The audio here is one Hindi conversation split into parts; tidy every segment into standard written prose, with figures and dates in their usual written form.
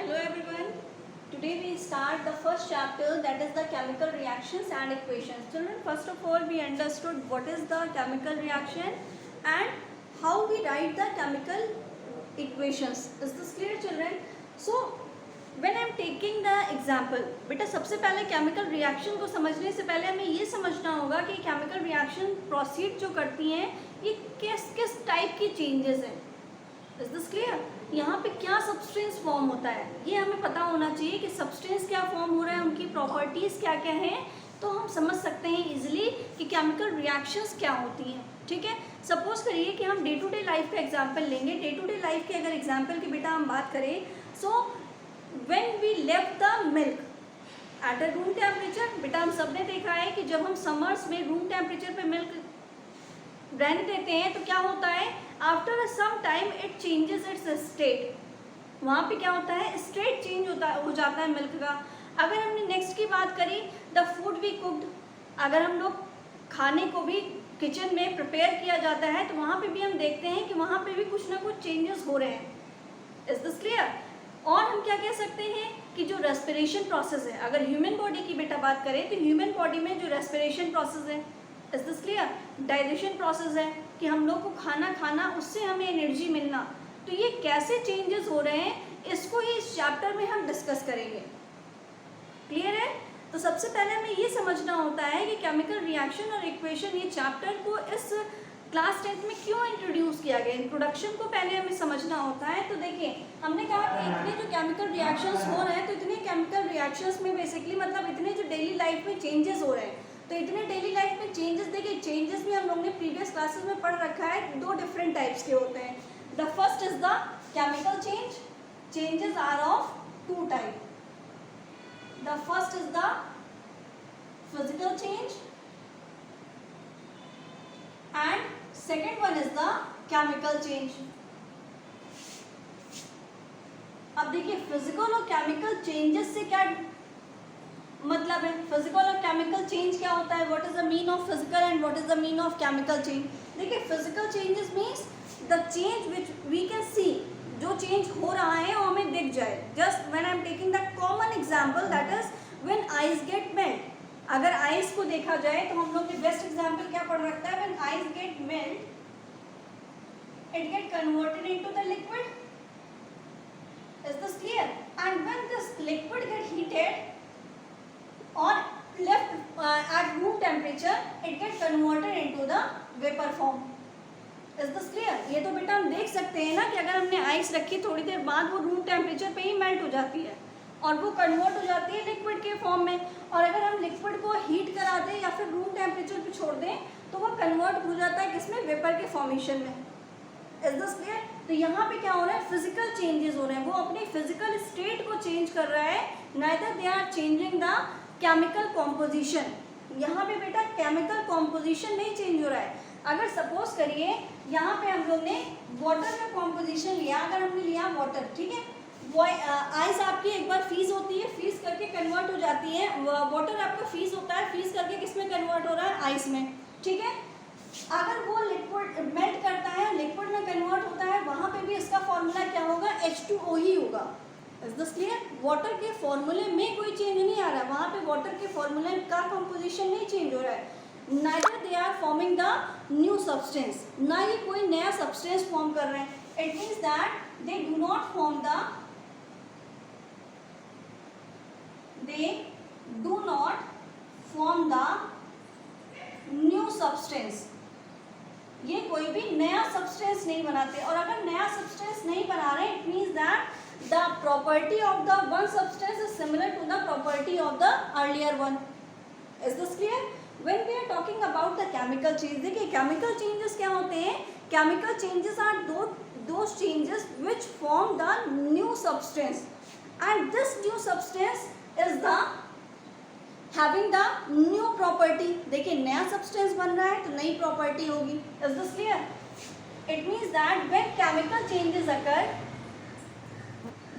Hello everyone. Today we start the first chapter, that is the chemical reactions and equations. Children, first of all we understood what is the chemical reaction and how we write the chemical equations. Is this clear children? So when I am taking the example, बेटा सबसे पहले chemical reaction को समझने से पहले हमें ये समझना होगा कि chemical reaction proceed जो करती हैं ये किस किस टाइप की changes हैं. Is this clear? यहाँ पे क्या सब्सटेंस फॉर्म होता है ये हमें पता होना चाहिए कि सब्सटेंस क्या फॉर्म हो रहा है, उनकी प्रॉपर्टीज़ क्या क्या हैं, तो हम समझ सकते हैं इजीली कि केमिकल रिएक्शंस क्या होती हैं. ठीक है, सपोज करिए कि हम डे टू डे लाइफ का एग्जांपल लेंगे. डे टू डे लाइफ के अगर एग्जांपल की बेटा हम बात करें, so when we left the milk at a room temperature, बेटा हम सब ने देखा है कि जब हम समर्स में रूम टेम्परेचर पे मिल्क रहने देते हैं तो क्या होता है, after some time it changes its state. वहाँ पे क्या होता है, स्टेट चेंज हो जाता है मिल्क का. अगर हमने नेक्स्ट की बात करी, द फूड वी कुक्ड, अगर हम लोग खाने को भी किचन में प्रिपेयर किया जाता है तो वहाँ पे भी हम देखते हैं कि वहाँ पे भी कुछ ना कुछ चेंजेस हो रहे हैं. Is this clear? और हम क्या कह सकते हैं कि जो रेस्पिरेशन प्रोसेस है, अगर ह्यूमन बॉडी की बेटा बात करें तो ह्यूमन बॉडी में जो रेस्पिरेशन प्रोसेस है, is this clear, digestion process है कि हम लोग को खाना खाना उससे हमें एनर्जी मिलना, तो ये कैसे चेंजेस हो रहे हैं इसको ही इस चैप्टर में हम डिस्कस करेंगे. क्लियर है? तो सबसे पहले हमें ये समझना होता है कि केमिकल रिएक्शन और इक्वेशन ये चैप्टर को इस क्लास 10th में क्यों इंट्रोड्यूस किया गया. इंट्रोडक्शन को पहले हमें समझना होता है. तो देखिए हमने कहा कि इतने जो केमिकल रिएक्शंस हो रहे हैं, तो इतने केमिकल रिएक्शंस में बेसिकली मतलब इतने जो डेली लाइफ में चेंजेस हो रहे हैं, तो इतने डेली लाइफ में चेंजेस, देखिए चेंजेस भी हम लोग ने प्रीवियस क्लासेस में पढ़ रखा है, दो डिफरेंट टाइप्स के होते हैं. The first is the chemical change. Changes are of two type. The first is the physical change and second one is the chemical change. अब देखिए फिजिकल और केमिकल चेंजेस से क्या मतलब है. फिजिकल और केमिकल चेंज क्या होता है, what is the mean of physical and what is the mean of chemical change. देखिए physical changes means the change which we can see, जो चेंज हो रहा है वो हमें दिख जाए. Just when I am taking the common example, that is when ice get melt. अगर आइस को देखा जाए तो हम लोग ने बेस्ट एग्जांपल क्या पढ़ रखा है, when ice get melt it get converted into the liquid. Is this clear? And when this liquid get heated or left at room temperature it get converted into the vapor form. Is this clear? ये तो बेटा हम देख सकते हैं ना कि अगर हमने आइस रखी थोड़ी देर बाद वो रूम टेम्परेचर पे ही मेल्ट हो जाती है और वो कन्वर्ट हो जाती है लिक्विड के फॉर्म में. और अगर हम लिक्विड को हीट करा दें या फिर रूम टेम्परेचर पे छोड़ दें तो वो कन्वर्ट हो जाता है किसमें, वेपर के फॉर्मेशन में. Is this clear? तो यहाँ पे क्या हो रहा है, फिजिकल चेंजेस हो रहे हैं. वो अपनी फिजिकल स्टेट को चेंज कर रहा है, neither they are changing the chemical composition. यहाँ पे बेटा केमिकल कॉम्पोजिशन नहीं चेंज हो रहा है. अगर सपोज करिए यहाँ पे हम लोग ने वाटर का कॉम्पोजिशन लिया, अगर हमने लिया वाटर, ठीक है, आइस आपकी एक बार फ्रीज होती है, फ्रीज करके कन्वर्ट हो जाती है. वाटर आपका फ्रीज होता है, फ्रीज करके किसमें कन्वर्ट हो रहा है, आइस में. ठीक है, अगर वो लिक्विड मेल्ट करता है, लिक्विड में कन्वर्ट होता है, वहाँ पे भी इसका फॉर्मूला क्या होगा, H2O ही होगा. Is this clear? वाटर के फॉर्मूले में कोई चेंज नहीं आ रहा है, वहाँ पे वाटर के फॉर्मूले का कंपोजिशन नहीं चेंज हो रहा है. Neither they are forming the new substance, ना ये कोई नया सब्सटेंस फॉर्म कर रहे हैं. It means that they do not form the, they do not form the new substance. ये कोई भी नया सब्सटेंस नहीं बनाते. और अगर नया सब्सटेंस नहीं बना रहे, it means that the property of the one substance is similar to the property of the earlier one. Is this clear? When we are talking about the chemical change, देखिए chemical changes क्या होते हैं, chemical changes are those changes which form the new substance, and this new substance is the having the new property. देखिए नया substance बन रहा है तो नई property होगी. Is this clear? It means that when chemical changes occur,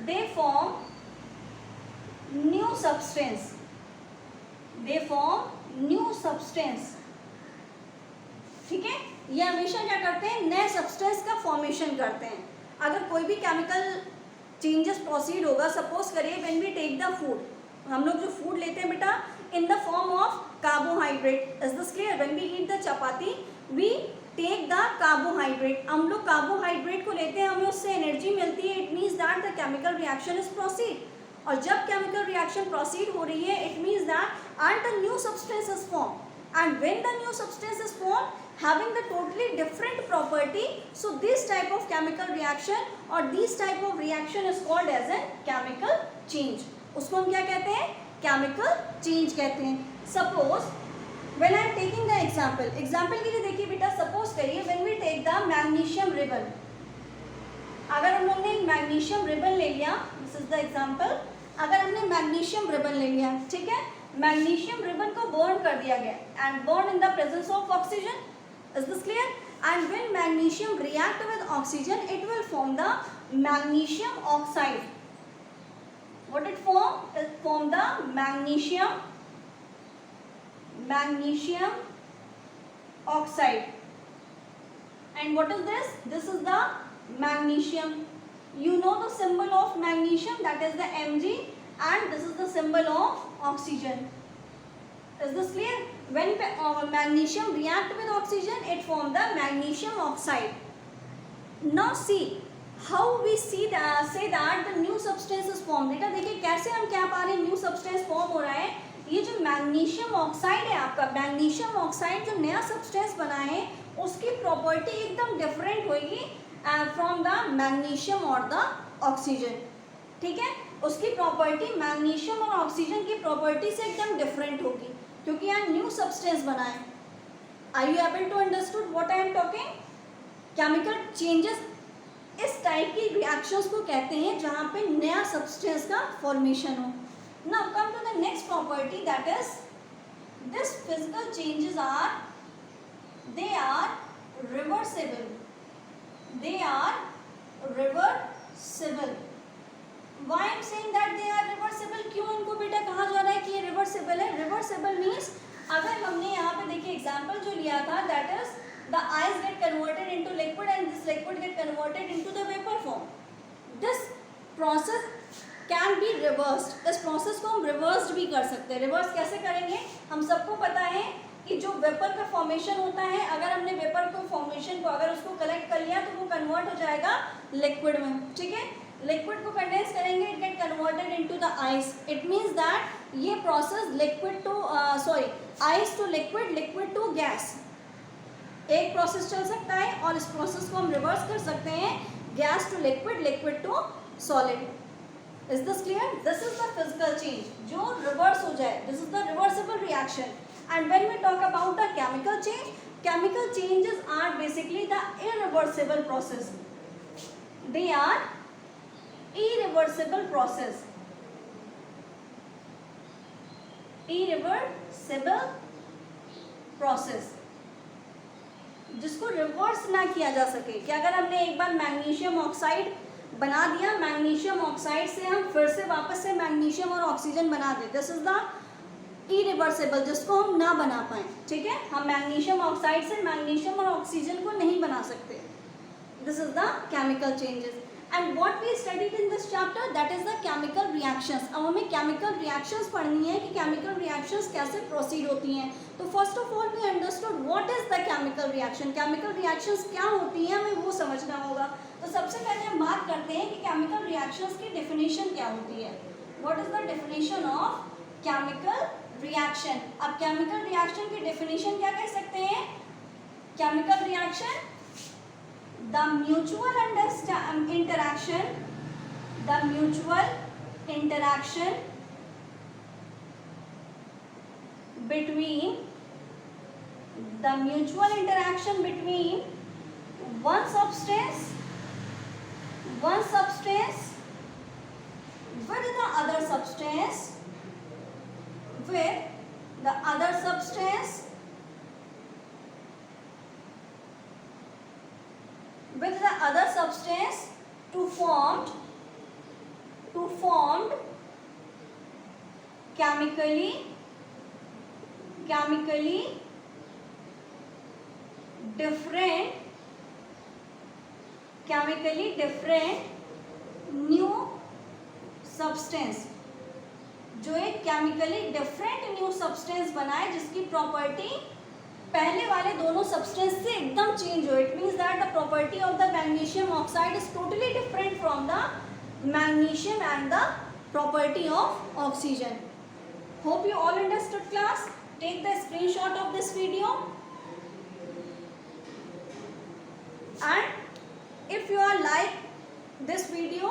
they form new substance. They form new substance. ठीक है, ये हमेशा क्या करते हैं, नए सब्सटेंस का फॉर्मेशन करते हैं. अगर कोई भी केमिकल चेंजेस प्रोसीड होगा. सपोज करिए when we take the food, हम लोग जो फूड लेते हैं बेटा in the form of carbohydrate. Is this clear? When we eat the chapati we take the carbohydrate. हम लोग कार्बोहाइड्रेट को लेते हैं, हमें उससे एनर्जी मिलती है. It means that the chemical reaction is proceed. और जब केमिकल रिएक्शन प्रोसीड हो रही है, it means that and the new substance is form. And when the new substance is form having the totally different property, so this type of chemical reaction or this type of reaction is called as a chemical change. उसको हम क्या कहते हैं? chemical change कहते हैं. Suppose when I am taking the example के लिए देखिए बेटा, suppose करिए when we take the magnesium ribbon. अगर हम लोग ने magnesium ribbon ले लिया, this is the example. अगर हमने magnesium ribbon ले लिया, ठीक है, magnesium ribbon को burn कर दिया गया and burn in the presence of oxygen. Is this clear? And when magnesium react with oxygen, it will form the magnesium oxide. What it form? It form the magnesium oxide. And what is this? This is the magnesium. You know the symbol of magnesium, that is the Mg, and this is the symbol of oxygen. Is this clear? When magnesium react with oxygen, it form the magnesium oxide. Now see how we say that the new substance is formed. बेटा देखिए कैसे हम क्या पा रहे हैं, न्यू सब्सटेंस फॉर्म हो रहा है. ये जो मैग्नीशियम ऑक्साइड है आपका, मैग्नीशियम ऑक्साइड जो नया सब्सटेंस बना है उसकी प्रॉपर्टी एकदम डिफरेंट होगी फ्रॉम द मैग्नीशियम और द ऑक्सीजन. ठीक है, उसकी प्रॉपर्टी मैग्नीशियम और ऑक्सीजन की प्रॉपर्टी से एकदम डिफरेंट होगी क्योंकि यहाँ न्यू सब्सटेंस बना है. Are you able to understood what I am talking? Chemical changes इस टाइप की रिएक्शंस को कहते हैं जहाँ पे नया सब्सटेंस का फॉर्मेशन हो. Now come to the next property, that is this physical changes are reversible. They are reversible. Why I am saying that they are reversible? क्यों उनको बेटा कहा जा रहा है कि ये रिवर्सिबल है? रिवर्सिबल मीन्स अगर हमने यहाँ पे देखिए एग्जाम्पल जो लिया था, that is the ice gate converted into liquid and this liquid gate converted into the vapour form. This process can be reversed. इस प्रोसेस को हम रिवर्स्ड भी कर सकते हैं. रिवर्स कैसे करेंगे? हम सबको पता है कि जो वेपर का फॉर्मेशन होता है, अगर हमने वेपर को फॉर्मेशन को अगर उसको कलेक्ट कर लिया तो वो कन्वर्ट हो जाएगा लिक्विड में. ठीक है, लिक्विड को कंडेंस करेंगे, it get converted into the ice. It means that ये process liquid to ice to liquid, liquid to gas, एक प्रोसेस चल सकता है और इस प्रोसेस को हम रिवर्स कर सकते हैं, gas to liquid, liquid to solid. Is this clear? This is the physical change जो रिवर्स हो जाए. This is the reversible reaction. And when we talk about the chemical change, chemical changes are basically the irreversible process. They are irreversible process. Irreversible process जिसको रिवर्स ना किया जा सके. कि अगर हमने एक बार मैग्नीशियम ऑक्साइड बना दिया, मैग्नीशियम ऑक्साइड से हम फिर से वापस से मैग्नीशियम और ऑक्सीजन बना दे, दिस इज द इरिवर्सिबल, जिसको हम ना बना पाए. ठीक है, हम मैग्नीशियम ऑक्साइड से मैग्नीशियम और ऑक्सीजन को नहीं बना सकते. This is the chemical changes. And what we studied in this chapter, that is the chemical reactions. अब हमें केमिकल रिएक्शंस पढ़नी है कि केमिकल रिएक्शंस कैसे प्रोसीड होती हैं. तो first of all we understood what is the chemical reaction. Chemical reactions क्या होती हैं हमें वो समझना होगा. तो सबसे पहले हम बात करते हैं कि केमिकल रिएक्शंस की डेफिनेशन क्या होती है. What is the definition of chemical reaction. अब केमिकल रिएक्शन की डेफिनेशन क्या कह सकते हैं? Chemical reaction, the mutual interaction between one substance with the other substance to formed chemically different new substance, जो एक केमिकली डिफरेंट न्यू सब्सटेंस बनाए जिसकी प्रॉपर्टी पहले वाले दोनों सब्सटेंस से एकदम चेंज हो. It means that the property of the magnesium oxide is totally different from the magnesium and the property of oxygen. Hope you all understood class. Take the screenshot of this video. And if you are like this video,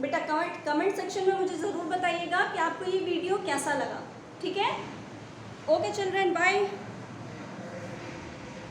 बेटा कमेंट सेक्शन में मुझे ज़रूर बताइएगा कि आपको ये वीडियो कैसा लगा. ठीक है? Okay children, bye.